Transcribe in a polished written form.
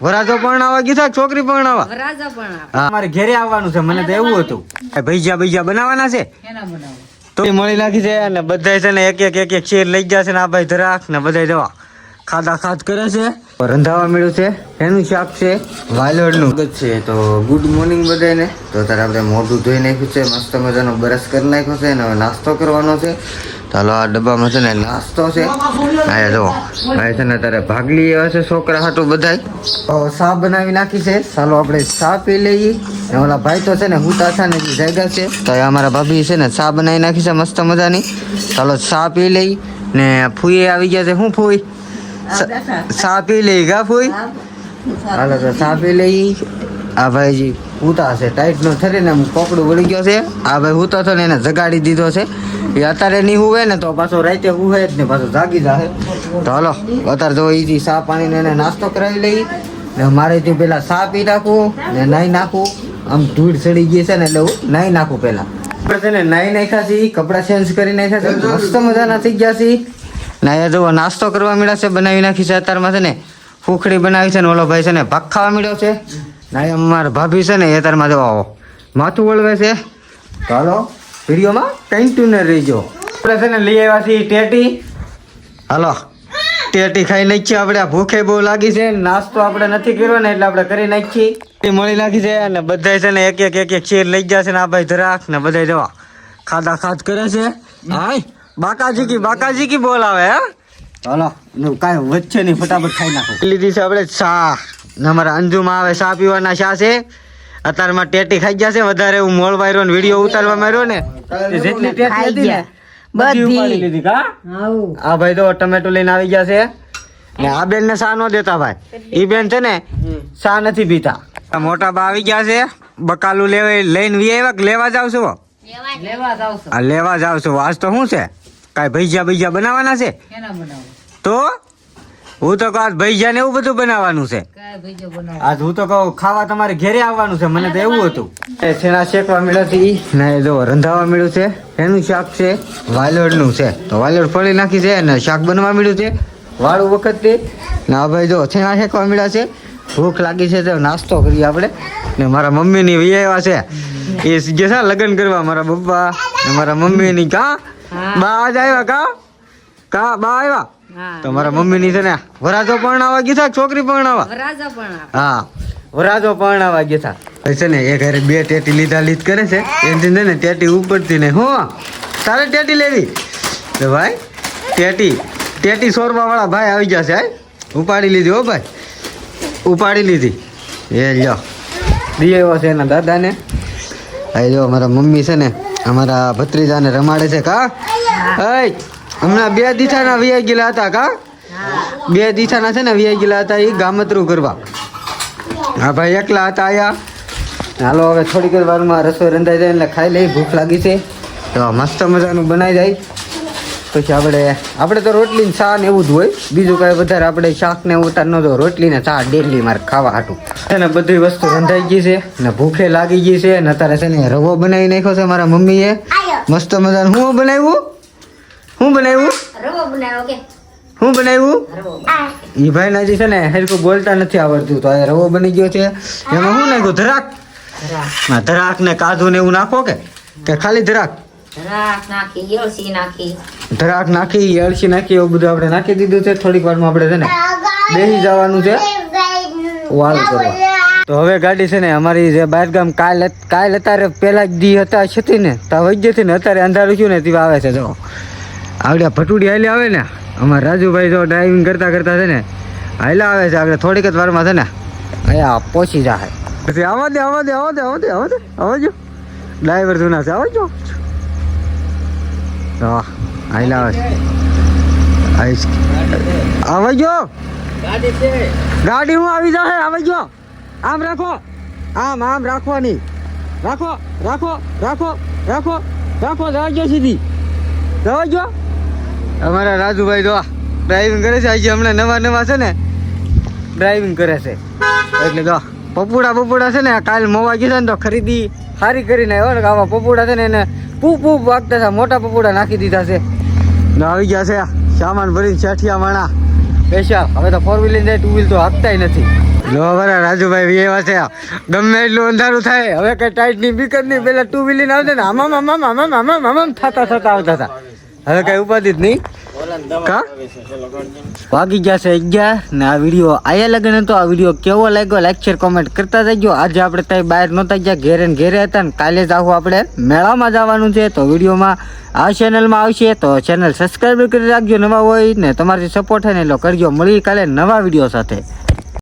વરાજો પરણાવા ગીધા છોકરી પરણાવા વરાજા પણ હા મારે ઘરે આવવાનું છે મને તો એવું હતું ભૈજા બનાવવાના છે એના બનાવો તો મળી નાખી છે અને બધા છે ને એક એક શેર લઈ જશે ને આ ભાઈ ધરાક ને બધા જવા ખાધા ખાધ કરે છે રંધાવા મળ્યું છે એનું શાક છે વાલોડનું છે તો ગુડ મોર્નિંગ બધાને તો તારે આપણે મોઢું ધોઈ નાખ્યું છે મસ્ત મજાનો બ્રશ કરી નાખ્યો છે અને હવે નાસ્તો કરવાનો છે ચાલો આ ડબ્બામાં છે ને નાસ્તો છે આ જો ભાઈ છે ને તારે ભાગલી એવા છે છોકરા હાટું બધાય ચા બનાવી નાખી છે ચાલો આપણે ચા પી લઈએ ને ઓલા ભાઈ તો છે ને હુતા છે ને જાગ્યા છે તો અમારા ભાભી છે ને ચા બનાવી નાખી છે મસ્ત મજાની ચાલો ચા પી લઈ ને ફૂઈ આવી ગયા છે શું ફૂઈ ચા પી લઈ ગા ફૂઈ હાલો તો ચા પી લઈ આ ભાઈજી હુતા છે ટાઈટ નો થરી ને કોકડું વળી ગયો છે આ ભાઈ હુતો હતો ને એને જગાડી દીધો છે એ અત્યારે નહીં હુવે ને તો પાછો રાતે હુવે જ ને પાછો જાગી જાય તો હાલો અત્યારે જો એ ચા પાણી ને એને નાસ્તો કરાવી લઈ ને મારે ત્યાં પેલા ચા પી નાખું ને નાહી નાખું આમ ધૂળ ચડી ગઈ છે ને એટલે હું નાહી નાખું પેલા આપણે છે ને નાહી નાખ્યા છીએ કપડાં ચેન્જ કરી નાખ્યા છે મસ્ત મજાના થઈ ગયા છીએ ને અહીંયા જો નાસ્તો કરવા મળ્યા છે બનાવી નાખી છે અત્યારમાં છે ને ફૂખડી બનાવી છે ને ઓલો ભાઈ છે ને ભાગ ખાવા મળ્યો છે ને અમારા ભાભી છે ને એ અત્યારમાં જો માથું વળવે છે તો હાલો વિડીયોમાં કન્ટિન્યુ રહીજો આપણે છે ને લઈ આવ્યા છીએ ટેટી હાલો ટેટી ખાઈ નાખીએ આપણે ભૂખે બહુ લાગી છે નાસ્તો આપણે નથી કર્યો ને એટલે આપણે કરી નાખીએ મળી નાખી છે અને બધા છે ને એક એક શેર લઈ જશે ને આ ભાઈ ધરાક ને બધા જવા ખાધા ખાધ કરે છે હાય બાકાજી કી બોલાવે હે હાલો કાંઈ વચ્ચે નહીં ફટાફટ ખાઈ નાખો લીધી છે આપણે ચા ને અમારા અંજુમાં આવે ચા પીવાના ચા છે અત્યારમાં ટેટી ખાઈ ગયા છે વધારે હું મોળ વાયરો ને વિડીયો ઉતારવા માંડ્યો ને જેટલી ટેટી હતી ને બધી ઉપાડી લીધી કા આ ભાઈ તો ટમેટો લઈને આવી ગયા છે ને આ બેન ને ચા નો દેતા ભાઈ ઈ બેન છે ને ચા નથી પીતા આ મોટા બા આવી ગયા છે બકાલું લઈને આવ્યા કે લેવા જાવ છો લેવા જાવ છો આજ તો શું છે કાંઈ ભૈજા બનાવવાના છે તો હું તો કહું ભૈજા ને એવું બધું બનાવવાનું છે આજ હું તો કહું ખાવા તમારે ઘરે આવવાનું છે મને તો એવું હતું છેણા શેકવા મળ્યો છે ને જો રંધાવા મળ્યું છે એનું શાક છે વાલોડનું છે તો વાલોડ ફળી નાખી છે અને શાક બનવા મળ્યું છે વાળું વખત ને આ ભાઈ જો છેણા શેકવા મળ્યા છે ભૂખ લાગી છે તો નાસ્તો કરીએ આપણે ને મારા મમ્મીની વિયાવા છે એ જે છે લગ્ન કરવા મારા પપ્પા ને મારા મમ્મીની કા બા આજ આવ્યા કા બા આવ્યા તો મારા મમ્મીની છે ને વરાજો પરણાવા ગીધા છોકરી પરણાવા હા વરાજો પરણાવા ગીધા છે ને એ ઘરે બે ટેટી લીધ કરે છે એની છે ને ટેટી ઉપડતી ને હું તારે ટેટી લેવી તો ભાઈ ટેટી સોરવા વાળા ભાઈ આવી ગયા છે ઉપાડી લીધી હો ભાઈ ઉપાડી લીધી એ લ્યો દિયો છે એના દાદાને આ જો અમારા મમ્મી છે ને અમારા ભત્રીજાને રમાડે છે કા હમણાં 2 દીઠાના વિયાઈ ગયેલા હતા કા 2 દીઠાના છે ને વિયાઈ ગયેલા હતા એ ગામતરું કરવા હા ભાઈ એકલા હતા આયા હાલો હવે થોડીક વારમાં રસોઈ રંધાઈ જાય એટલે ખાઈ લઈ ભૂખ લાગી છે તો મસ્ત મજાનું બનાવી જાય પછી આપણે તો રોટલી ને ચા ને એવું જ હોય બીજું કાંઈ વધારે આપણે શાક ને ઉતાર ન જો રોટલી ને ચા ડેલી મારે ખાવા હાટું અને બધી વસ્તુ રંધાઈ ગઈ છે ને ભૂખે લાગી ગઈ છે ને અત્યારે છે ને રવો બનાવી નાખ્યો છે મારા મમ્મીએ મસ્ત મજાનું શું બનાવ્યું ઈ ભાઈ ના છે ને હરખું બોલતા નથી આવડતું તો આ રવો બની ગયો છે એમાં શું નાખ્યું ધરાક ને કાજુ ને એવું નાખો કે ખાલી ધરાક નાખી અળસી નાખી એવું બધું આપણે નાખી દીધું છે થોડીક વારમાં આપણે છે ને બેસી જવાનું છે વાળું કરવા તો હવે ગાડી છે ને અમારી જે બહારગામ કાલ અત્યારે પેલા જ દી હતા છતી ને તો વજ્જે થી ને અત્યારે અંધારું થયું ને તે આવે છે જો આવડ્યા ભટુડી હાલી આવે ને અમારા રાજુભાઈ જો ડ્રાઇવિંગ કરતા છે ને હાલા આવે છે આપણે થોડીક જ વારમાં છે ને અહીંયા પહોંચી જાય પછી આવજો ડ્રાઈવર જૂના છે આવજો હાલા આવજો ગાડી હું આવી જાય આવજો આમ રાખો આમ રાખવાની રાખો જવાજો સીધી જવાજો અમારા રાજુભાઈ તો ડ્રાઇવિંગ કરે છે આજે હમણાં નવા છે ને ડ્રાઇવિંગ કરે છે એટલે તો પપુડા છે ને કાલ મોવા ગયા છે ને તો ખરીદી સારી કરીને આવ્યો ને આવા પપુડા છે ને એને પૂપ વાગતા હતા મોટા પપુડા નાખી દીધા છે આવી ગયા છે સામાન ભરીને શેઠિયા માણા બેસ્યા હવે તો 4 વ્હીલ જાય 2 વ્હીલ તો હાંકતાય નથી લો બરા રાજુભાઈ એવા છે ગમે એટલું અંધારું થાય હવે કઈ ટાઈટ ની બીક જ નહીં પેલા ટુ વ્હીલર ને આવતા ને આમામ થતા આવતા હતા હવે કઈ ઉપાધિ જ નહીં કા વાગી ગયા છે 11 ને આ વિડીયો આયા લગન હતો આ વિડીયો કેવો લાગ્યો લાઈક શેર કોમેન્ટ કરતા જજો આજે આપણે ત્યાં બહાર નહોતા ગયા ઘેરે ને ઘેરે હતા ને કાલે જ આવું આપણે મેળામાં જવાનું છે તો વિડીયોમાં આ ચેનલમાં આવશે તો ચેનલ સબસ્ક્રાઈબ કરી રાખજો નવા હોય ને તમારી સપોર્ટ છે ને એટલો કરજો મળી કાલે નવા વિડીયો સાથે